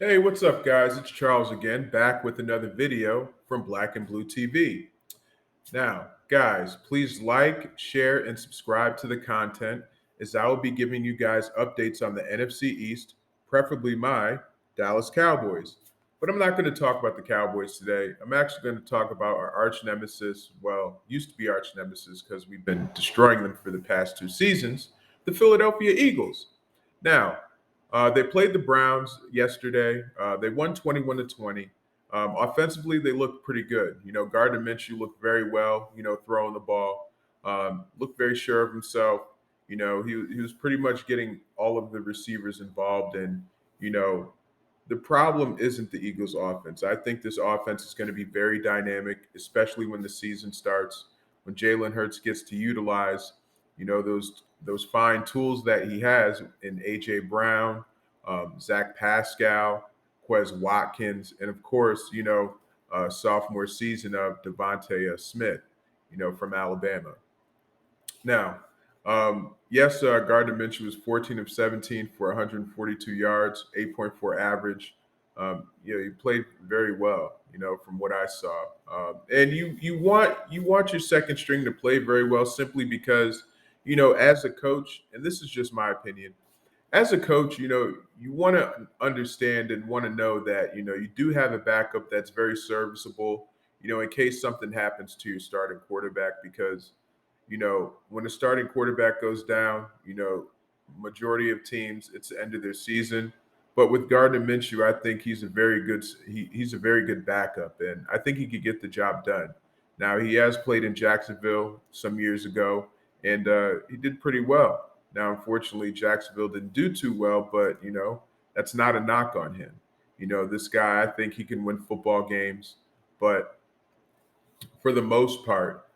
Hey, what's up, guys? It's Charles again, back with another video from Black and Blue TV. Now, guys, please like, share, and subscribe to the content as I will be giving you guys updates on the NFC East, preferably my Dallas Cowboys. But I'm not going to talk about the Cowboys today. I'm actually going to talk about our arch nemesis, well, used to be arch nemesis because we've been destroying them for the past 2 seasons, the Philadelphia Eagles. Now, they played the Browns yesterday. They won 21 to 20. Offensively, they looked pretty good. Gardner Minshew looked very well. Throwing the ball, looked very sure of himself. He was pretty much getting all of the receivers involved, and you know, the problem isn't the Eagles' offense. I think this offense is going to be very dynamic, especially when the season starts. When Jalen Hurts gets to utilize, those fine tools that he has in AJ Brown, Zach Pascal, Quez Watkins, and of course, sophomore season of Devontae Smith, from Alabama. Now, yes, Gardner Minshew was 14 of 17 for 142 yards, 8.4 average. He played very well, from what I saw. And you want your second string to play very well simply because, as a coach, and this is just my opinion, as a coach, you want to understand and want to know that, you do have a backup that's very serviceable, in case something happens to your starting quarterback. Because, when a starting quarterback goes down, majority of teams, it's the end of their season. But with Gardner Minshew, I think he's a very good backup, and I think he could get the job done. Now he has played in Jacksonville some years ago, and he did pretty well. Now, unfortunately, Jacksonville didn't do too well, but that's not a knock on him. This guy, I think he can win football games, but for the most part,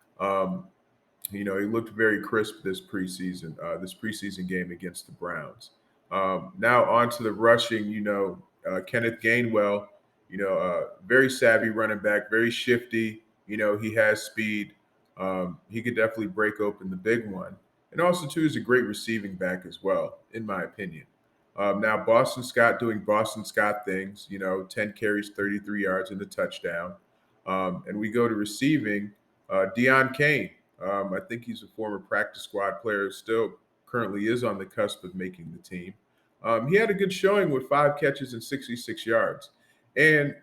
he looked very crisp this preseason game against the Browns. Now on to the rushing. Kenneth Gainwell. Very savvy running back, very shifty. He has speed. He could definitely break open the big one, and also too is a great receiving back as well, in my opinion. Now Boston Scott doing Boston Scott things. 10 carries, 33 yards, and a touchdown. And we go to receiving. Deion Kane. I think he's a former practice squad player, still currently is on the cusp of making the team. He had a good showing with 5 catches and 66 yards. And,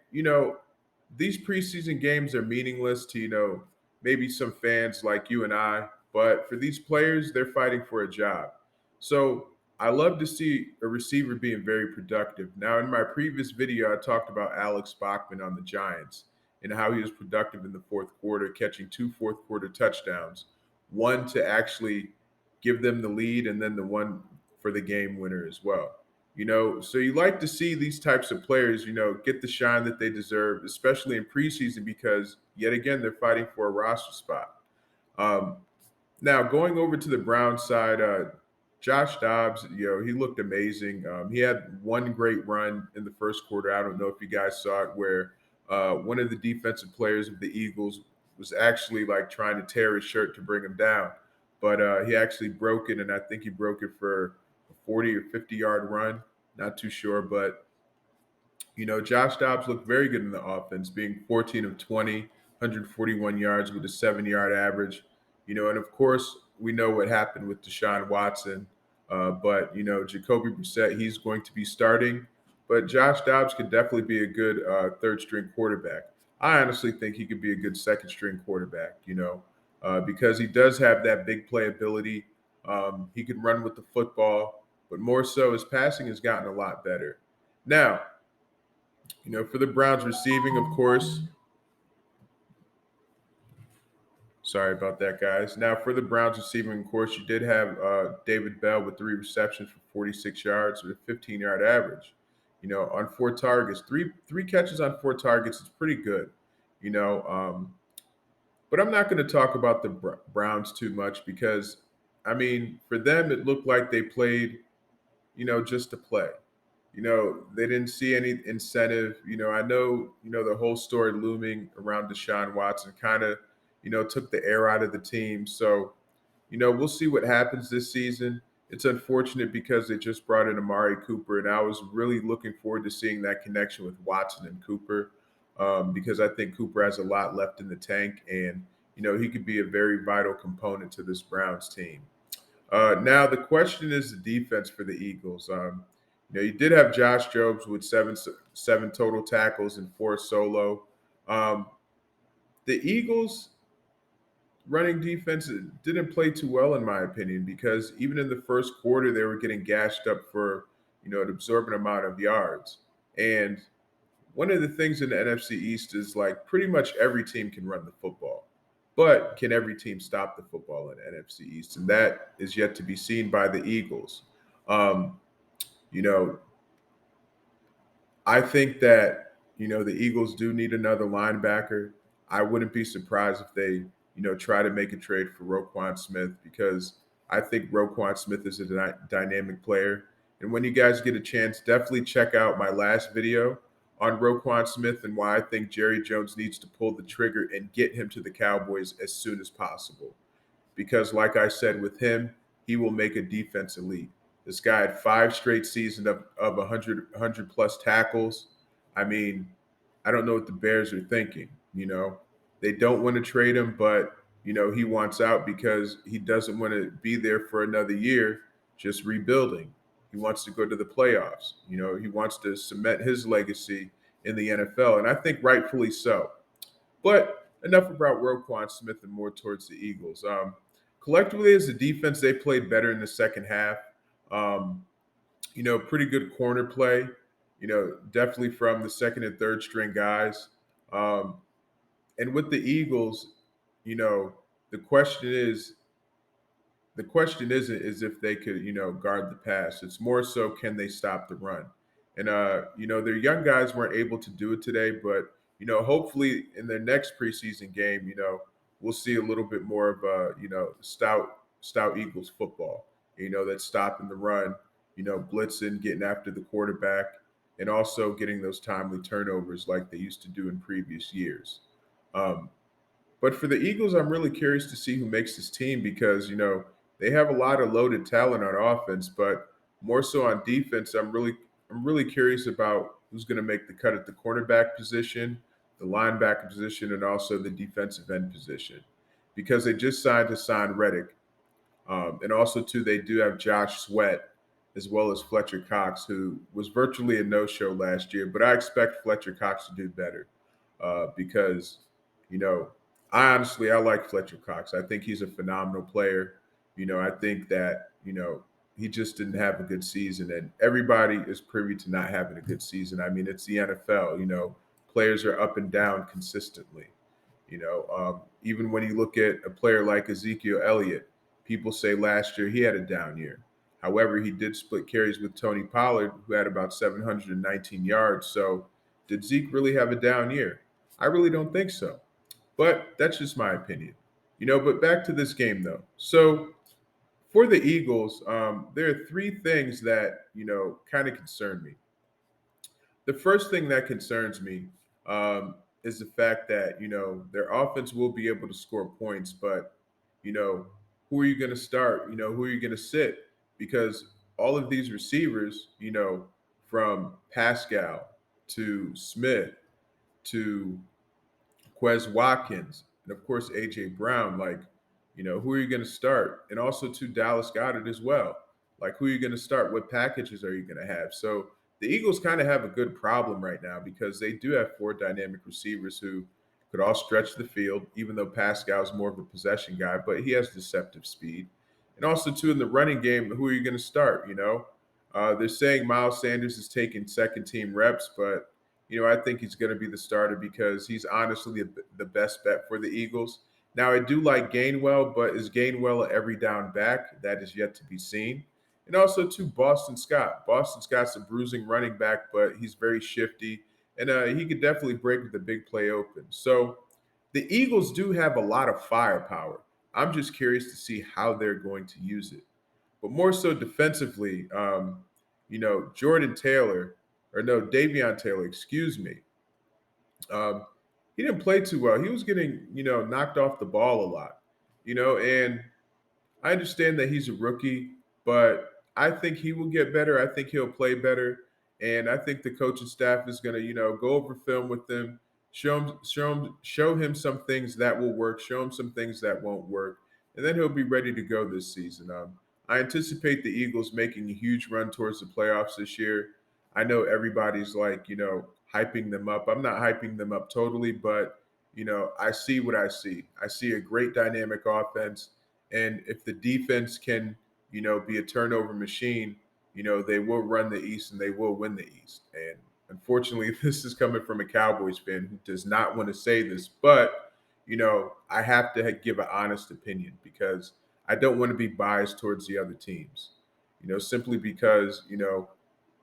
these preseason games are meaningless to, maybe some fans like you and I, but for these players, they're fighting for a job. So I love to see a receiver being very productive. Now, in my previous video, I talked about Alex Bachman on the Giants and how he was productive in the fourth quarter, catching 2 fourth quarter touchdowns, one to actually give them the lead, and then the one for the game winner as well. So you like to see these types of players, get the shine that they deserve, especially in preseason, because yet again, they're fighting for a roster spot. Um, Now, going over to the Browns side, Josh Dobbs, he looked amazing. He had one great run in the first quarter. I don't know if you guys saw it, where one of the defensive players of the Eagles was actually like trying to tear his shirt to bring him down, but he actually broke it, and I think he broke it for a 40 or 50-yard run. Not too sure, but Josh Dobbs looked very good in the offense, being 14 of 20, 141 yards with a 7-yard average. And of course, we know what happened with Deshaun Watson. But Jacoby Brissett, he's going to be starting. But Josh Dobbs could definitely be a good third string quarterback. I honestly think he could be a good second string quarterback, because he does have that big playability. He can run with the football, but more so his passing has gotten a lot better. Now, for the Browns receiving, of course. Sorry about that, guys. Now, for the Browns receiving, of course, you did have David Bell with 3 receptions for 46 yards with a 15-yard average. On 4 targets, three catches on 4 targets is pretty good. You know, um, but I'm not going to talk about the Browns too much because, I mean, for them, it looked like they played, just to play. They didn't see any incentive. I know, the whole story looming around Deshaun Watson kind of, took the air out of the team. So, we'll see what happens this season. It's unfortunate because they just brought in Amari Cooper, and I was really looking forward to seeing that connection with Watson and Cooper, because I think Cooper has a lot left in the tank, and he could be a very vital component to this Browns team. Now the question is the defense for the Eagles. You did have Josh Jobs with seven total tackles and four solo. Um, the Eagles running defense didn't play too well in my opinion, because even in the first quarter they were getting gashed up for an absorbent amount of yards. And one of the things in the NFC East is, like, pretty much every team can run the football, but can every team stop the football in the NFC East? And that is yet to be seen by the Eagles. Um, you know, I think that the Eagles do need another linebacker. I wouldn't be surprised if they try to make a trade for Roquan Smith, because I think Roquan Smith is a dynamic player. And when you guys get a chance, definitely check out my last video on Roquan Smith and why I think Jerry Jones needs to pull the trigger and get him to the Cowboys as soon as possible, because, like I said, with him, he will make a defense elite. This guy had five straight seasons of 100 plus tackles. I mean, I don't know what the Bears are thinking. They don't want to trade him, but he wants out because he doesn't want to be there for another year just rebuilding. He wants to go to the playoffs. He wants to cement his legacy in the NFL, and I think rightfully so. But enough about Roquan Smith and more towards the Eagles. Collectively, as a defense, they played better in the second half. Um, Pretty good corner play. Definitely from the second and third string guys. Um, and with the Eagles, you know, the question is the question isn't is if they could, guard the pass. It's more so, can they stop the run? And their young guys weren't able to do it today, but hopefully in their next preseason game, we'll see a little bit more of stout Eagles football. That's stopping the run, blitzing, getting after the quarterback, and also getting those timely turnovers like they used to do in previous years. Um, but for the Eagles, I'm really curious to see who makes this team, because they have a lot of loaded talent on offense, but more so on defense. I'm really curious about who's going to make the cut at the cornerback position, the linebacker position, and also the defensive end position, because they just signed Hassan Reddick, and also too they do have Josh Sweat as well as Fletcher Cox, who was virtually a no-show last year. But I expect Fletcher Cox to do better, because you know I like Fletcher Cox. I think he's a phenomenal player. I think that he just didn't have a good season, and everybody is privy to not having a good season. I mean, it's the NFL. Players are up and down consistently. Even when you look at a player like Ezekiel Elliott, people say last year he had a down year. However, he did split carries with Tony Pollard, who had about 719 yards. So, did Zeke really have a down year? I really don't think so. But that's just my opinion. But back to this game, though. So, for the Eagles, there are three things that, kind of concern me. The first thing that concerns me is the fact that their offense will be able to score points, but who are you going to start? Who are you going to sit? Because all of these receivers, from Pascal to Smith to Quez Watkins, and of course AJ Brown. Like, who are you going to start? And also to Dallas Goddard as well. Like, who are you going to start? What packages are you going to have? So the Eagles kind of have a good problem right now, because they do have four dynamic receivers who could all stretch the field, even though Pascal's more of a possession guy, but he has deceptive speed. And also, too, in the running game, who are you going to start? They're saying Miles Sanders is taking second team reps, but I think he's going to be the starter, because he's honestly the best bet for the Eagles. Now, I do like Gainwell, but is Gainwell an every down back? That is yet to be seen. And also, to Boston Scott. Boston Scott's a bruising running back, but he's very shifty, and he could definitely break with the big play open. So the Eagles do have a lot of firepower. I'm just curious to see how they're going to use it. But more so defensively, Jordan Taylor, or no, Davion Taylor, excuse me. Um, he didn't play too well. He was getting, knocked off the ball a lot, and I understand that he's a rookie, but I think he will get better. I think he'll play better, and I think the coaching staff is going to, go over film with him, show him some things that will work, show him some things that won't work, and then he'll be ready to go this season. I anticipate the Eagles making a huge run towards the playoffs this year. I know everybody's like, hyping them up. I'm not hyping them up totally, but I see what I see. I see a great dynamic offense, and if the defense can be a turnover machine, they will run the East and they will win the East. And unfortunately, this is coming from a Cowboys fan who does not want to say this, but, I have to give an honest opinion because I don't want to be biased towards the other teams, simply because,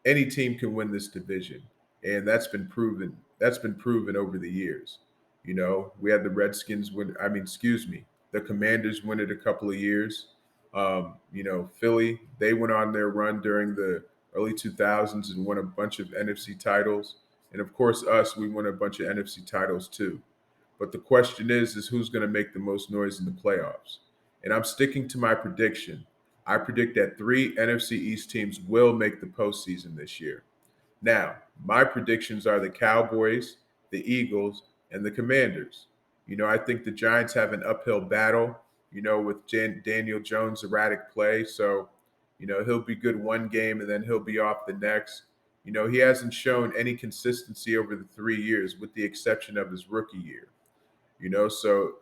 any team can win this division, and that's been proven. That's been proven over the years. We had the Redskins win. I mean, excuse me, the Commanders win it a couple of years. Philly, they went on their run during the early 2000s and won a bunch of NFC titles, and of course, us, we won a bunch of NFC titles too. But the question is who's going to make the most noise in the playoffs? And I'm sticking to my prediction. I predict that 3 NFC East teams will make the postseason this year. Now, my predictions are the Cowboys, the Eagles, and the Commanders. I think the Giants have an uphill battle, with Daniel Jones' erratic play. So, he'll be good one game and then he'll be off the next. He hasn't shown any consistency over the 3 years, with the exception of his rookie year. So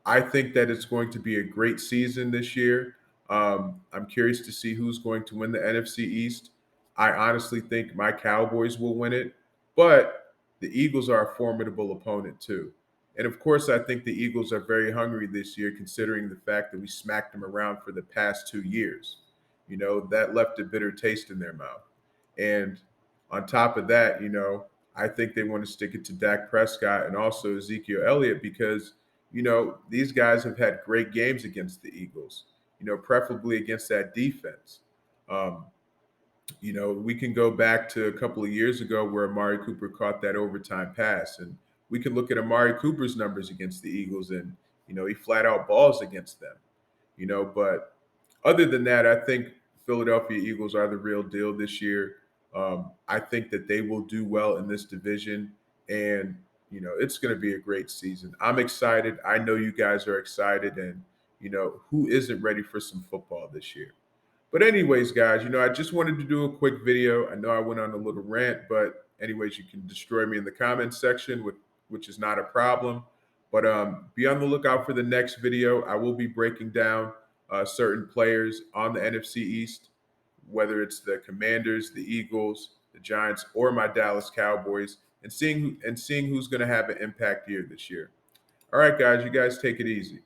I think that it's going to be a great season this year. I'm curious to see who's going to win the NFC East. I honestly think my Cowboys will win it, but the Eagles are a formidable opponent too. And of course, I think the Eagles are very hungry this year, considering the fact that we smacked them around for the past 2 years. That left a bitter taste in their mouth. And on top of that, I think they want to stick it to Dak Prescott and also Ezekiel Elliott because, these guys have had great games against the Eagles, preferably against that defense. Um, we can go back to a couple of years ago where Amari Cooper caught that overtime pass, and we can look at Amari Cooper's numbers against the Eagles, and he flat out balls against them. But other than that, I think Philadelphia Eagles are the real deal this year. I think that they will do well in this division, and it's going to be a great season. I'm excited. I know you guys are excited, and who isn't ready for some football this year? But anyways, guys, I just wanted to do a quick video. I know I went on a little rant, but anyways, you can destroy me in the comments section, which is not a problem. But be on the lookout for the next video. I will be breaking down certain players on the NFC East, whether it's the Commanders, the Eagles, the Giants, or my Dallas Cowboys, and seeing who's going to have an impact here this year. All right, guys, you guys take it easy.